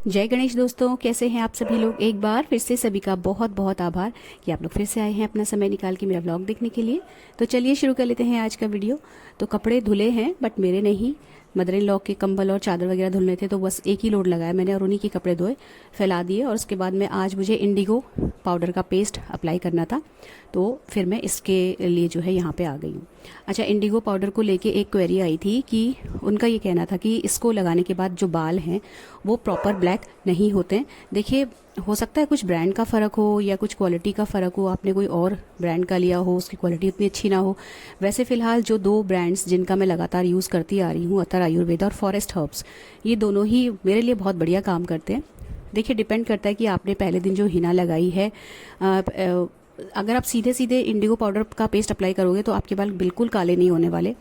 जय गणेश दोस्तों, कैसे हैं आप सभी लोग। एक बार फिर से सभी का बहुत बहुत आभार कि आप लोग फिर से आए हैं अपना समय निकाल के मेरा व्लॉग देखने के लिए। तो चलिए शुरू कर लेते हैं आज का वीडियो। तो कपड़े धुले हैं बट मेरे नहीं, मदर इन लॉ के कंबल और चादर वगैरह धुलने थे, तो बस एक ही लोड लगाया मैंने और उन्हीं के कपड़े धोए, फैला दिए। और उसके बाद में आज मुझे इंडिगो पाउडर का पेस्ट अप्लाई करना था, तो फिर मैं इसके लिए जो है यहाँ पे आ गई हूँ। अच्छा, इंडिगो पाउडर को लेके एक क्वेरी आई थी कि उनका ये कहना था कि इसको लगाने के बाद जो बाल हैं वो प्रॉपर ब्लैक नहीं होते हैं। देखिए, हो सकता है कुछ ब्रांड का फ़र्क हो या कुछ क्वालिटी का फ़र्क हो, आपने कोई और ब्रांड का लिया हो, उसकी क्वालिटी उतनी अच्छी ना हो। वैसे फ़िलहाल जो दो ब्रांड्स जिनका मैं लगातार यूज़ करती आ रही हूँ, अतर आयुर्वेदा और फॉरेस्ट हर्ब्स, ये दोनों ही मेरे लिए बहुत बढ़िया काम करते हैं। देखिए, डिपेंड करता है कि आपने पहले दिन जो हिना लगाई है, अगर आप सीधे सीधे इंडिगो पाउडर का पेस्ट अप्लाई करोगे तो आपके बाल बिल्कुल काले नहीं होने वाले,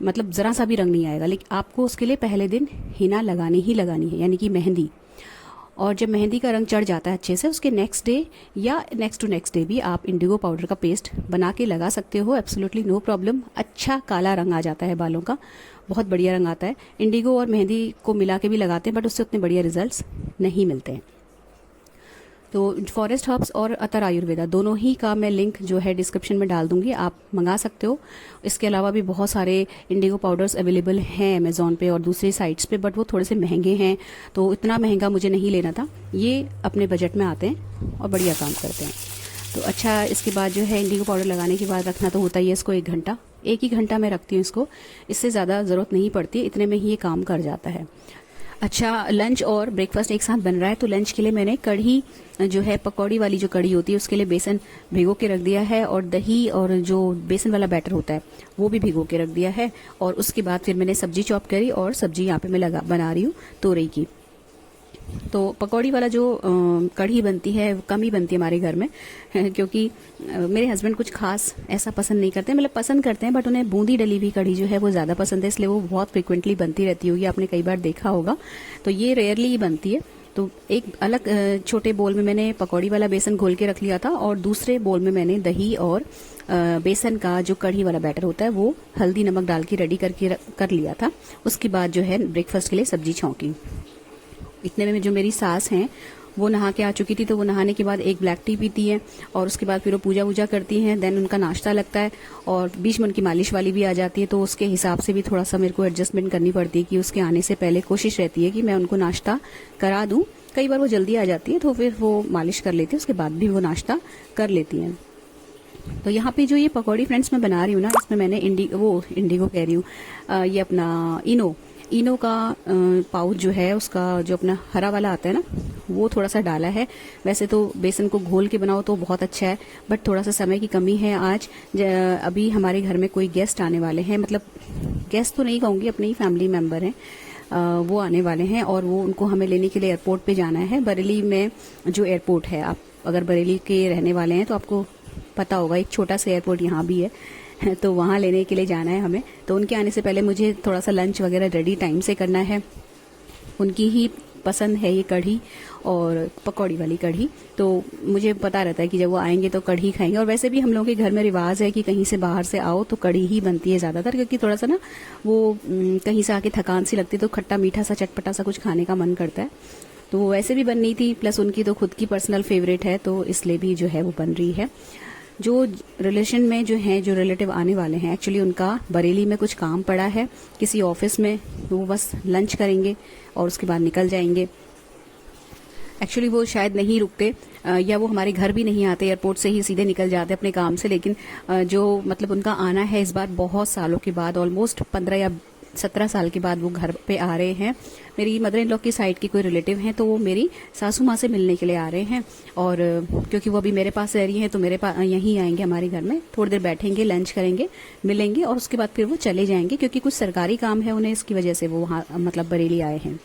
मतलब ज़रा सा भी रंग नहीं आएगा। लेकिन आपको उसके लिए पहले दिन हिना लगानी ही लगानी है, यानी कि मेहंदी। और जब मेहंदी का रंग चढ़ जाता है अच्छे से, उसके नेक्स्ट डे या नेक्स्ट टू नेक्स्ट डे भी आप इंडिगो पाउडर का पेस्ट बना के लगा सकते हो, एब्सोल्युटली नो प्रॉब्लम। अच्छा काला रंग आ जाता है बालों का, बहुत बढ़िया रंग आता है। इंडिगो और मेहंदी को मिला के भी लगाते हैं बट उससे उतने बढ़िया रिजल्ट्स नहीं मिलते हैं। तो फॉरेस्ट हर्ब्स और अतर आयुर्वेदा दोनों ही का मैं लिंक जो है डिस्क्रिप्शन में डाल दूंगी, आप मंगा सकते हो। इसके अलावा भी बहुत सारे इंडिगो पाउडर्स अवेलेबल हैं अमेज़ॉन पे और दूसरी साइट्स पे, बट वो थोड़े से महंगे हैं, तो इतना महंगा मुझे नहीं लेना था। ये अपने बजट में आते हैं और बढ़िया काम करते हैं। तो अच्छा, इसके बाद जो है इंडिगो पाउडर लगाने के बाद रखना तो होता ही है इसको 1 घंटा। 1 ही घंटा मैं रखती हूँ इसको, इससे ज़्यादा ज़रूरत नहीं पड़ती, इतने में ही ये काम कर जाता है। अच्छा, लंच और ब्रेकफास्ट एक साथ बन रहा है, तो लंच के लिए मैंने कढ़ी जो है, पकौड़ी वाली जो कढ़ी होती है, उसके लिए बेसन भिगो के रख दिया है और दही और जो बेसन वाला बैटर होता है वो भी भिगो के रख दिया है। और उसके बाद फिर मैंने सब्जी चॉप करी और सब्जी यहाँ पे मैं बना रही हूँ तोरई की। तो पकौड़ी वाला जो कढ़ी बनती है कम ही बनती है हमारे घर में, क्योंकि मेरे हस्बैंड कुछ खास ऐसा पसंद नहीं करते, मतलब पसंद करते हैं बट उन्हें बूंदी डली हुई कढ़ी जो है वो ज़्यादा पसंद है, इसलिए वो बहुत फ्रिक्वेंटली बनती रहती होगी, आपने कई बार देखा होगा। तो ये रेयरली ही बनती है। तो एक अलग छोटे बोल में मैंने पकौड़ी वाला बेसन घोल के रख लिया था और दूसरे बोल में मैंने दही और बेसन का जो कढ़ी वाला बैटर होता है वो हल्दी नमक डाल के रेडी कर लिया था। उसके बाद जो है ब्रेकफास्ट के लिए सब्जी छौंकी। इतने में जो मेरी सास हैं वो नहा के आ चुकी थी, तो वो नहाने के बाद एक ब्लैक टी पीती है और उसके बाद फिर वो पूजा वूजा करती हैं, देन उनका नाश्ता लगता है और बीच में उनकी मालिश वाली भी आ जाती है। तो उसके हिसाब से भी थोड़ा सा मेरे को एडजस्टमेंट करनी पड़ती है कि उसके आने से पहले कोशिश रहती है कि मैं उनको नाश्ता करा दूं। कई बार वो जल्दी आ जाती है तो फिर वो मालिश कर लेती है, उसके बाद भी वो नाश्ता कर लेती हैं। तो यहाँ पे जो ये पकौड़ी फ्रेंड्स मैं बना रही हूँ ना, इसमें मैंने इंडिगो कह रही हूँ, ये अपना इनो का पाउच जो है, उसका जो अपना हरा वाला आता है ना, वो थोड़ा सा डाला है। वैसे तो बेसन को घोल के बनाओ तो बहुत अच्छा है, बट थोड़ा सा समय की कमी है आज। अभी हमारे घर में कोई गेस्ट आने वाले हैं, मतलब गेस्ट तो नहीं कहूँगी, अपने ही फैमिली मेम्बर हैं, वो आने वाले हैं और वो उनको हमें लेने के लिए एयरपोर्ट पे जाना है। बरेली में जो एयरपोर्ट है, आप अगर बरेली के रहने वाले हैं तो आपको पता होगा, एक छोटा सा एयरपोर्ट यहाँ भी है, तो वहाँ लेने के लिए जाना है हमें। तो उनके आने से पहले मुझे थोड़ा सा लंच वगैरह रेडी टाइम से करना है। उनकी ही पसंद है ये कढ़ी और पकौड़ी वाली कढ़ी, तो मुझे पता रहता है कि जब वो आएंगे तो कढ़ी खाएंगे। और वैसे भी हम लोगों के घर में रिवाज है कि कहीं से बाहर से आओ तो कढ़ी ही बनती है ज़्यादातर, क्योंकि थोड़ा सा ना वो कहीं से आके थकान सी लगती है, तो खट्टा मीठा सा चटपटा सा कुछ खाने का मन करता है। तो वो वैसे भी बननी थी, प्लस उनकी तो खुद की पर्सनल फेवरेट है, तो इसलिए भी जो है वो बन रही है। जो रिलेशन में जो हैं, जो रिलेटिव आने वाले हैं, एक्चुअली उनका बरेली में कुछ काम पड़ा है किसी ऑफिस में, तो वो बस लंच करेंगे और उसके बाद निकल जाएंगे। एक्चुअली वो शायद नहीं रुकते या वो हमारे घर भी नहीं आते, एयरपोर्ट से ही सीधे निकल जाते अपने काम से। लेकिन जो मतलब उनका आना है इस बार बहुत सालों के बाद, ऑलमोस्ट 15 या 17 साल के बाद वो घर पे आ रहे हैं। मेरी मदर इन लॉ की साइड की कोई रिलेटिव हैं, तो वो मेरी सासू माँ से मिलने के लिए आ रहे हैं। और क्योंकि वो अभी मेरे पास रह रही हैं तो मेरे पास यहीं आएंगे, हमारे घर में थोड़ी देर बैठेंगे, लंच करेंगे, मिलेंगे और उसके बाद फिर वो चले जाएंगे, क्योंकि कुछ सरकारी काम है उन्हें, इसकी वजह से वो वहाँ मतलब बरेली आए हैं।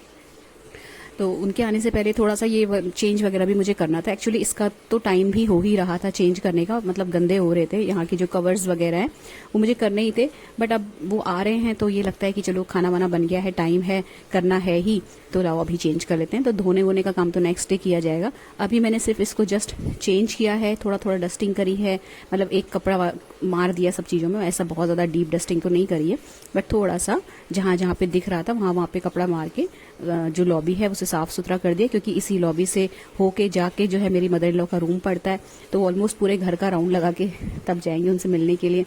तो उनके आने से पहले थोड़ा सा ये चेंज वगैरह भी मुझे करना था। एक्चुअली इसका तो टाइम भी हो ही रहा था चेंज करने का, मतलब गंदे हो रहे थे यहाँ के जो कवर्स वगैरह हैं, वो मुझे करने ही थे। बट अब वो आ रहे हैं तो ये लगता है कि चलो खाना वाना बन गया है, टाइम है, करना है ही, तो लाओ अभी चेंज कर लेते हैं। तो धोने वोने का काम तो नेक्स्ट डे किया जाएगा। अभी मैंने सिर्फ इसको जस्ट चेंज किया है, थोड़ा थोड़ा डस्टिंग करी है, मतलब एक कपड़ा मार दिया सब चीज़ों में, ऐसा बहुत ज़्यादा डीप डस्टिंग तो नहीं करी है, बट थोड़ा सा जहाँ जहाँ पे दिख रहा था वहाँ वहाँ पे कपड़ा मार के जो लॉबी है उसे साफ़ सुथरा कर दिया, क्योंकि इसी लॉबी से होके जाके जो है मेरी मदर इन लॉ का रूम पड़ता है, तो ऑलमोस्ट पूरे घर का राउंड लगा के तब जाएंगे उनसे मिलने के लिए।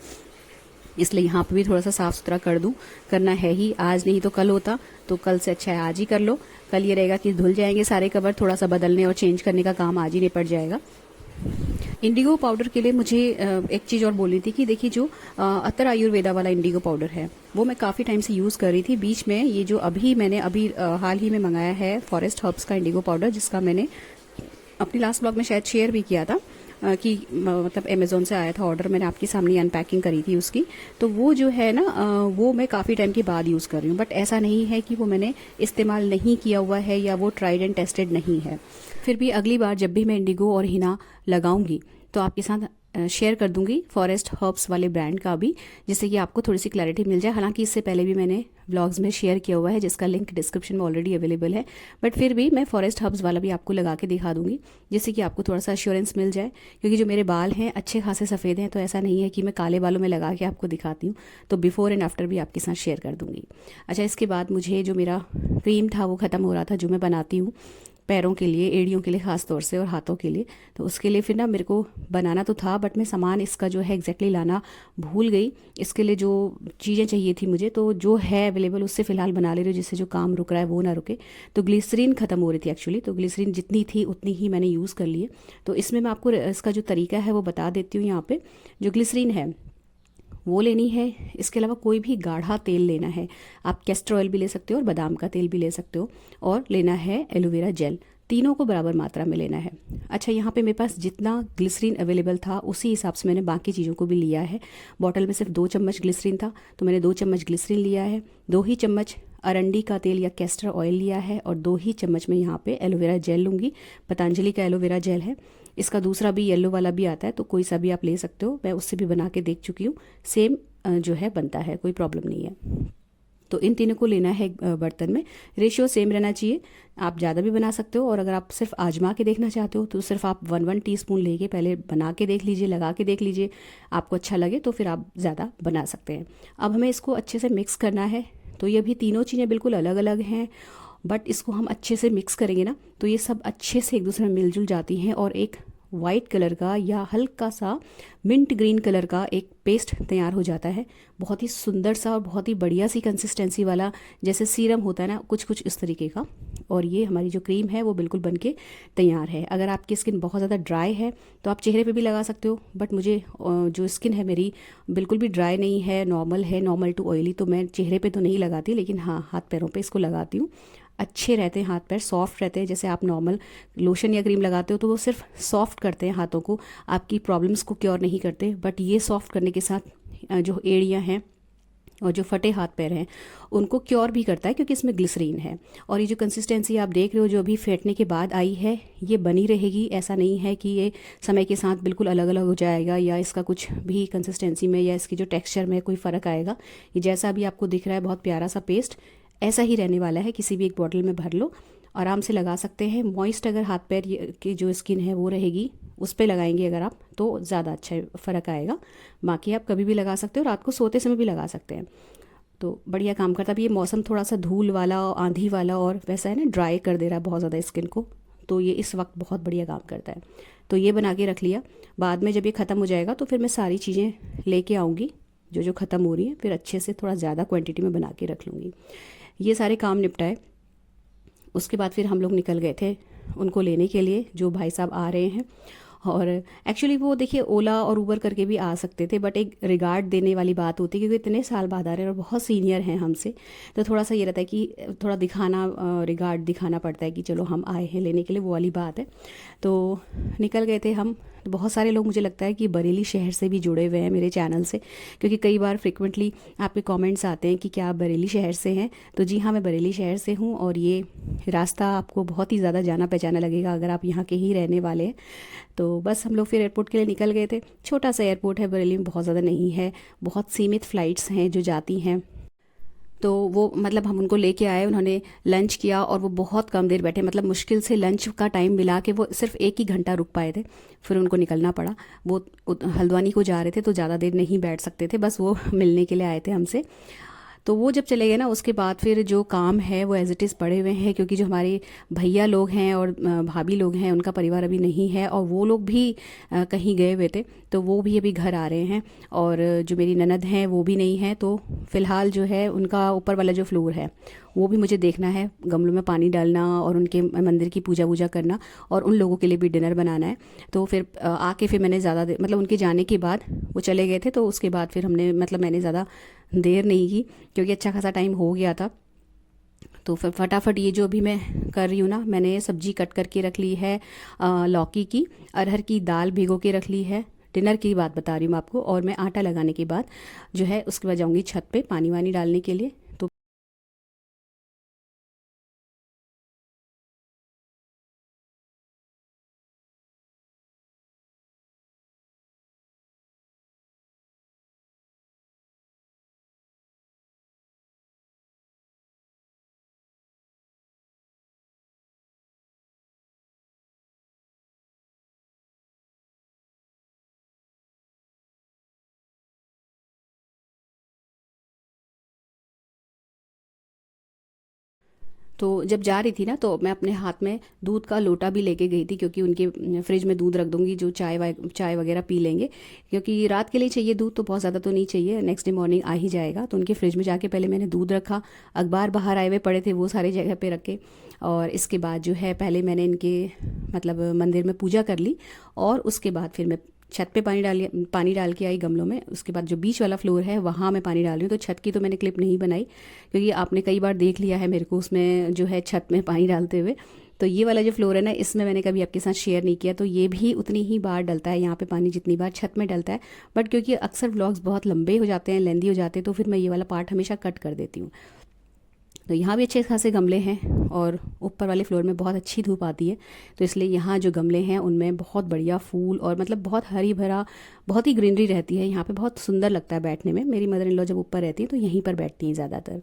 इसलिए यहाँ पे भी थोड़ा सा साफ़ सुथरा कर दूँ, करना है ही, आज नहीं तो कल होता, तो कल से अच्छा है आज ही कर लो। कल ये रहेगा कि धुल जाएंगे सारे कवर, थोड़ा सा बदलने और चेंज करने का काम आज ही निपट जाएगा। इंडिगो पाउडर के लिए मुझे एक चीज़ और बोलनी थी कि देखिए जो अतर आयुर्वेदा वाला इंडिगो पाउडर है वो मैं काफ़ी टाइम से यूज़ कर रही थी। बीच में ये जो मैंने हाल ही में मंगाया है फॉरेस्ट हर्ब्स का इंडिगो पाउडर, जिसका मैंने अपनी लास्ट ब्लॉग में शायद शेयर भी किया था कि मतलब अमेज़ोन से आया था ऑर्डर, मैंने आपके सामने अनपैकिंग करी थी उसकी। तो वो जो है ना वो मैं काफ़ी टाइम के बाद यूज़ कर रही हूँ, बट ऐसा नहीं है कि वो मैंने इस्तेमाल नहीं किया हुआ है या वो ट्राइड एंड टेस्टेड नहीं है। फिर भी अगली बार जब भी मैं इंडिगो और हिना लगाऊंगी तो आपके साथ शेयर कर दूंगी फॉरेस्ट हर्ब्स वाले ब्रांड का भी, जिससे कि आपको थोड़ी सी क्लैरिटी मिल जाए। हालांकि इससे पहले भी मैंने व्लॉग्स में शेयर किया हुआ है, जिसका लिंक डिस्क्रिप्शन में ऑलरेडी अवेलेबल है, बट फिर भी मैं फॉरेस्ट हर्ब्स वाला भी आपको लगा के दिखा दूंगी, जिससे कि आपको थोड़ा सा एश्योरेंस मिल जाए। क्योंकि जो मेरे बाल हैं अच्छे खासे सफ़ेद हैं, तो ऐसा नहीं है कि मैं काले बालों में लगा के आपको दिखाती हूँ, तो बिफोर एंड आफ्टर भी आपके साथ शेयर कर दूंगी। अच्छा, इसके बाद मुझे जो मेरा क्रीम था वो ख़त्म हो रहा था, जो मैं बनाती हूँ पैरों के लिए, एड़ियों के लिए ख़ास तौर से और हाथों के लिए। तो उसके लिए फिर ना मेरे को बनाना तो था, बट मैं सामान इसका जो है एग्जैक्टली लाना भूल गई। इसके लिए जो चीज़ें चाहिए थी मुझे, तो जो है अवेलेबल उससे फ़िलहाल बना ले रही हूँ, जिससे जो काम रुक रहा है वो ना रुके। तो ग्लिसरीन ख़त्म हो रही थी एक्चुअली, तो ग्लिसरीन जितनी थी उतनी ही मैंने यूज़ कर ली है। तो इसमें मैं आपको इसका जो तरीका है वो बता देती हूँ। यहाँ पर जो ग्लिसरीन है वो लेनी है, इसके अलावा कोई भी गाढ़ा तेल लेना है, आप कैस्टर ऑयल भी ले सकते हो और बादाम का तेल भी ले सकते हो, और लेना है एलोवेरा जेल, तीनों को बराबर मात्रा में लेना है। अच्छा, यहाँ पे मेरे पास जितना ग्लिसरीन अवेलेबल था उसी हिसाब से मैंने बाकी चीज़ों को भी लिया है। बॉटल में सिर्फ 2 चम्मच ग्लिसरीन था, तो मैंने 2 चम्मच ग्लिसरीन लिया है, 2 ही चम्मच अरंडी का तेल या कैस्टर ऑयल लिया है, और 2 ही चम्मच में यहाँ पे एलोवेरा जेल लूँगी। पतंजलि का एलोवेरा जेल है, इसका दूसरा भी येलो वाला भी आता है, तो कोई सा भी आप ले सकते हो, मैं उससे भी बना के देख चुकी हूँ, सेम जो है बनता है, कोई प्रॉब्लम नहीं है। तो इन तीनों को लेना है बर्तन में, रेशियो सेम रहना चाहिए, आप ज़्यादा भी बना सकते हो, और अगर आप सिर्फ आजमा के देखना चाहते हो तो सिर्फ आप 1 टीस्पून लेके पहले बना के देख लीजिए, लगा के देख लीजिए, आपको अच्छा लगे तो फिर आप ज़्यादा बना सकते हैं। अब हमें इसको अच्छे से मिक्स करना है। तो ये अभी तीनों चीज़ें बिल्कुल अलग अलग हैं, बट इसको हम अच्छे से मिक्स करेंगे ना तो ये सब अच्छे से एक दूसरे में मिलजुल जाती हैं, और एक वाइट कलर का या हल्का सा मिंट ग्रीन कलर का एक पेस्ट तैयार हो जाता है, बहुत ही सुंदर सा और बहुत ही बढ़िया सी कंसिस्टेंसी वाला, जैसे सीरम होता है ना, कुछ कुछ इस तरीके का। और ये हमारी जो क्रीम है वो बिल्कुल बनके तैयार है। अगर आपकी स्किन बहुत ज़्यादा ड्राई है तो आप चेहरे पे भी लगा सकते हो, बट मुझे जो स्किन है मेरी बिल्कुल भी ड्राई नहीं है, नॉर्मल है, नॉर्मल टू ऑयली, तो मैं चेहरे पे तो नहीं लगाती, लेकिन हाँ हाथ पैरों पे इसको लगाती हूँ। अच्छे रहते हैं हाथ पैर, सॉफ्ट रहते हैं। जैसे आप नॉर्मल लोशन या क्रीम लगाते हो तो वो सिर्फ सॉफ्ट करते हैं हाथों को, आपकी प्रॉब्लम्स को क्योर नहीं करते, बट ये सॉफ्ट करने के साथ जो एड़ियाँ हैं और जो फटे हाथ पैर हैं उनको क्योर भी करता है, क्योंकि इसमें ग्लिसरीन है। और ये जो कंसिस्टेंसी आप देख रहे हो जो अभी फेंटने के बाद आई है, ये बनी रहेगी, ऐसा नहीं है कि ये समय के साथ बिल्कुल अलग अलग हो जाएगा या इसका कुछ भी कंसिस्टेंसी में या इसकी जो टेक्सचर में कोई फ़र्क आएगा। ये जैसा अभी आपको दिख रहा है बहुत प्यारा सा पेस्ट, ऐसा ही रहने वाला है। किसी भी एक बॉटल में भर लो, आराम से लगा सकते हैं। मॉइस्ट अगर हाथ पैर की जो स्किन है वो रहेगी, उस पर लगाएंगे अगर आप, तो ज़्यादा अच्छा फ़र्क आएगा। बाकी आप कभी भी लगा सकते हो, रात को सोते समय भी लगा सकते हैं, तो बढ़िया काम करता है। अभी ये मौसम थोड़ा सा धूल वाला, आंधी वाला और वैसा है ना, ड्राई कर दे रहा है बहुत ज़्यादा स्किन को, तो ये इस वक्त बहुत बढ़िया काम करता है। तो ये बना के रख लिया, बाद में जब ये ख़त्म हो जाएगा तो फिर मैं सारी चीज़ें लेके आऊँगी जो जो ख़त्म हो रही हैं, फिर अच्छे से थोड़ा ज़्यादा क्वांटिटी में बना के रख लूँगी। ये सारे काम निपटाए, उसके बाद फिर हम लोग निकल गए थे उनको लेने के लिए, जो भाई साहब आ रहे हैं। और एक्चुअली वो देखिए ओला और उबर करके भी आ सकते थे, बट एक रिगार्ड देने वाली बात होती है, क्योंकि इतने साल बाद आ रहे हैं और बहुत सीनियर हैं हमसे, तो थोड़ा सा ये रहता है कि थोड़ा दिखाना, रिगार्ड दिखाना पड़ता है कि चलो हम आए हैं लेने के लिए, वो वाली बात है। तो निकल गए थे हम। बहुत सारे लोग मुझे लगता है कि बरेली शहर से भी जुड़े हुए हैं मेरे चैनल से, क्योंकि कई बार फ्रिक्वेंटली आपके कमेंट्स आते हैं कि क्या आप बरेली शहर से हैं। तो जी हाँ, मैं बरेली शहर से हूँ, और ये रास्ता आपको बहुत ही ज़्यादा जाना पहचाना लगेगा अगर आप यहाँ के ही रहने वाले हैं। तो बस हम लोग फिर एयरपोर्ट के लिए निकल गए थे। छोटा सा एयरपोर्ट है बरेली में, बहुत ज़्यादा नहीं है, बहुत सीमित फ़्लाइट्स हैं जो जाती हैं। तो वो मतलब हम उनको लेके आए, उन्होंने लंच किया और वो बहुत कम देर बैठे, मतलब मुश्किल से लंच का टाइम मिला के वो सिर्फ 1 ही घंटा रुक पाए थे, फिर उनको निकलना पड़ा। वो हल्द्वानी को जा रहे थे तो ज़्यादा देर नहीं बैठ सकते थे, बस वो मिलने के लिए आए थे हमसे। तो वो जब चले गए ना, उसके बाद फिर जो काम है वो एज इट इज़ पड़े हुए हैं, क्योंकि जो हमारे भैया लोग हैं और भाभी लोग हैं, उनका परिवार अभी नहीं है और वो लोग भी कहीं गए हुए थे, तो वो भी अभी घर आ रहे हैं। और जो मेरी ननद हैं वो भी नहीं है, तो फ़िलहाल जो है उनका ऊपर वाला जो फ्लोर है वो भी मुझे देखना है, गमलों में पानी डालना और उनके मंदिर की पूजा वूजा करना, और उन लोगों के लिए भी डिनर बनाना है। तो फिर आके फिर मैंने ज़्यादा देर, मतलब उनके जाने के बाद वो चले गए थे, तो उसके बाद फिर हमने, मतलब मैंने ज़्यादा देर नहीं की, क्योंकि अच्छा खासा टाइम हो गया था। तो फिर फटाफट ये जो भी मैं कर रही हूँ ना, मैंने सब्जी कट करके रख ली है, लौकी की, अरहर की दाल भिगो के रख ली है। डिनर की बात बता रही हूँ मैं आपको। और मैं आटा लगाने के बाद जो है उसके बाद जाऊँगी छत पे पानी वानी डालने के लिए। तो तो जब जा रही थी ना, तो मैं अपने हाथ में दूध का लोटा भी लेके गई थी, क्योंकि उनके फ्रिज में दूध रख दूंगी, जो चाय वगैरह पी लेंगे, क्योंकि रात के लिए चाहिए दूध, तो बहुत ज़्यादा तो नहीं चाहिए, नेक्स्ट डे मॉर्निंग आ ही जाएगा। तो उनके फ्रिज में जाके पहले मैंने दूध रखा, अखबार बाहर आए हुए पड़े थे वो सारे जगह पे रखे, और इसके बाद जो है पहले मैंने इनके, मतलब मंदिर में पूजा कर ली, और उसके बाद फिर मैं छत पे पानी डाल के आई गमलों में। उसके बाद जो बीच वाला फ्लोर है वहाँ मैं पानी डाल रही हूँ। तो छत की तो मैंने क्लिप नहीं बनाई, क्योंकि आपने कई बार देख लिया है मेरे को उसमें जो है छत में पानी डालते हुए। तो ये वाला जो फ्लोर है ना, इसमें मैंने कभी आपके साथ शेयर नहीं किया, तो ये भी उतनी ही बार डलता है यहाँ पे पानी जितनी बार छत में डलता है। बट क्योंकि अक्सर व्लॉग्स बहुत लंबे हो जाते हैं, लेंदी हो जाते हैं, तो फिर मैं ये वाला पार्ट हमेशा कट कर देती हूँ। तो यहाँ भी अच्छे खासे गमले हैं, और ऊपर वाले फ्लोर में बहुत अच्छी धूप आती है, तो इसलिए यहाँ जो गमले हैं उनमें बहुत बढ़िया फूल, और मतलब बहुत हरी भरा, बहुत ही ग्रीनरी रहती है यहाँ पे, बहुत सुंदर लगता है बैठने में। मेरी मदर इन लॉ जब ऊपर रहती हैं तो यहीं पर बैठती हैं ज़्यादातर।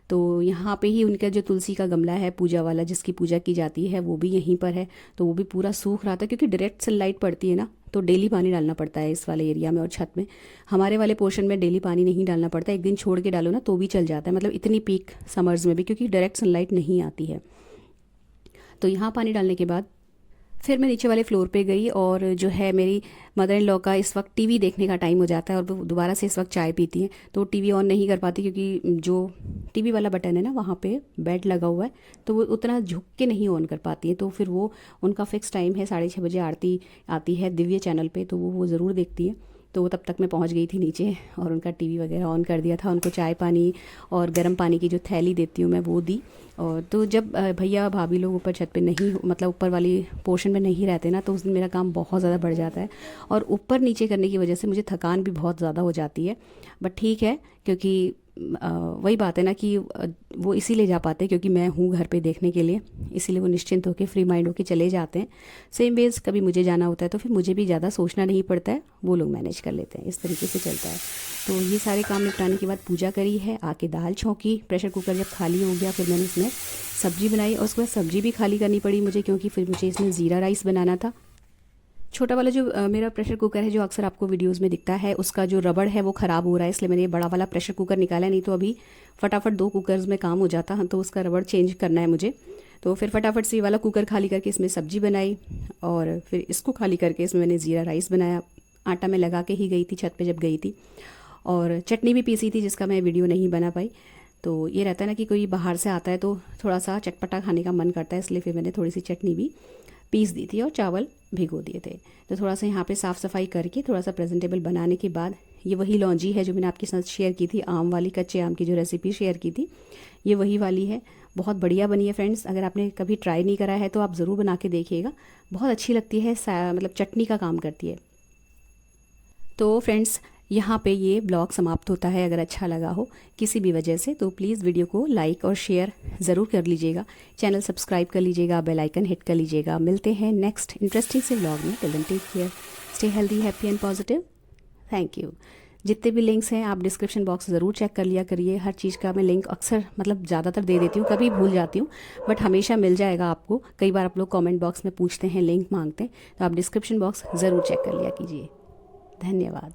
तो यहाँ पे ही उनका जो तुलसी का गमला है पूजा वाला, जिसकी पूजा की जाती है, वो भी यहीं पर है। तो वो भी पूरा सूख रहा था, क्योंकि डायरेक्ट सनलाइट पड़ती है ना, तो डेली पानी डालना पड़ता है इस वाले एरिया में और छत में। हमारे वाले पोर्शन में डेली पानी नहीं डालना पड़ता, एक दिन छोड़ के डालो ना तो भी चल जाता है, मतलब इतनी पीक समर्स में भी, क्योंकि डायरेक्ट सनलाइट नहीं आती है। तो यहाँ पानी डालने के बाद फिर मैं नीचे वाले फ्लोर पे गई, और जो है मेरी मदर इन लॉ का इस वक्त टीवी देखने का टाइम हो जाता है, और वो दोबारा से इस वक्त चाय पीती हैं, तो टीवी ऑन नहीं कर पाती, क्योंकि जो टीवी वाला बटन है ना वहाँ पे बेड लगा हुआ है, तो वो उतना झुक के नहीं ऑन कर पाती हैं। तो फिर वो, उनका फिक्स टाइम है 6:30 बजे आरती आती है दिव्य चैनल पे, तो वो ज़रूर देखती है। तो वो तब तक मैं पहुंच गई थी नीचे, और उनका टीवी वगैरह ऑन कर दिया था, उनको चाय पानी और गर्म पानी की जो थैली देती हूँ मैं वो दी। और तो जब भैया भाभी लोग ऊपर छत पे नहीं, मतलब ऊपर वाली पोर्शन में नहीं रहते ना, तो उस दिन मेरा काम बहुत ज़्यादा बढ़ जाता है, और ऊपर नीचे करने की वजह से मुझे थकान भी बहुत ज़्यादा हो जाती है। बट ठीक है, क्योंकि वही बात है ना कि वो इसीलिए जा पाते हैं क्योंकि मैं हूँ घर पे देखने के लिए, इसीलिए वो निश्चिंत होकर फ्री माइंड होकर चले जाते हैं। सेम वेज कभी मुझे जाना होता है तो फिर मुझे भी ज़्यादा सोचना नहीं पड़ता है, वो लोग मैनेज कर लेते हैं, इस तरीके से चलता है। तो ये सारे काम निपटाने के बाद पूजा करी है, आके दाल छौंकी, प्रेशर कुकर जब खाली हो गया फिर मैंने इसमें सब्जी बनाई, और उसके बाद सब्जी भी खाली करनी पड़ी मुझे, क्योंकि फिर मुझे इसमें ज़ीरा राइस बनाना था। छोटा वाला जो मेरा प्रेशर कुकर है, जो अक्सर आपको वीडियोस में दिखता है, उसका जो रबड़ है वो ख़राब हो रहा है, इसलिए मैंने ये बड़ा वाला प्रेशर कुकर निकाला, नहीं तो अभी फटाफट 2 कुकर्स में काम हो जाता। तो उसका रबड़ चेंज करना है मुझे। तो फिर फटाफट से ये वाला कुकर खाली करके इसमें सब्जी बनाई, और फिर इसको खाली करके इसमें मैंने ज़ीरा राइस बनाया। आटा मैं लगा के ही गई थी छत पे जब गई थी, और चटनी भी पीसी थी जिसका मैं वीडियो नहीं बना पाई। तो ये रहता है ना कि कोई बाहर से आता है तो थोड़ा सा चटपटा खाने का मन करता है, इसलिए फिर मैंने थोड़ी सी चटनी भी पीस दी थी और चावल भिगो दिए थे। तो थोड़ा सा यहाँ पे साफ़ सफाई करके थोड़ा सा प्रेजेंटेबल बनाने के बाद, ये वही लौंजी है जो मैंने आपके साथ शेयर की थी, आम वाली, कच्चे आम की जो रेसिपी शेयर की थी, ये वही वाली है। बहुत बढ़िया बनी है फ्रेंड्स, अगर आपने कभी ट्राई नहीं करा है तो आप ज़रूर बना के देखिएगा, बहुत अच्छी लगती है, मतलब चटनी का काम करती है। तो फ्रेंड्स, यहाँ पे ये ब्लॉग समाप्त होता है। अगर अच्छा लगा हो किसी भी वजह से तो प्लीज़ वीडियो को लाइक और शेयर ज़रूर कर लीजिएगा, चैनल सब्सक्राइब कर लीजिएगा, बेल आइकन हिट कर लीजिएगा। मिलते हैं नेक्स्ट इंटरेस्टिंग से ब्लॉग में। Till then take care, stay healthy, happy and positive. Thank you. जितने भी लिंक्स हैं आप डिस्क्रिप्शन बॉक्स ज़रूर चेक कर लिया करिए, हर चीज़ का मैं लिंक अक्सर, मतलब ज़्यादातर दे देती हूँ, कभी भूल जाती हूँ, बट हमेशा मिल जाएगा आपको। कई बार आप लोग कमेंट बॉक्स में पूछते हैं, लिंक मांगते हैं, तो आप डिस्क्रिप्शन बॉक्स ज़रूर चेक कर लिया कीजिए। धन्यवाद।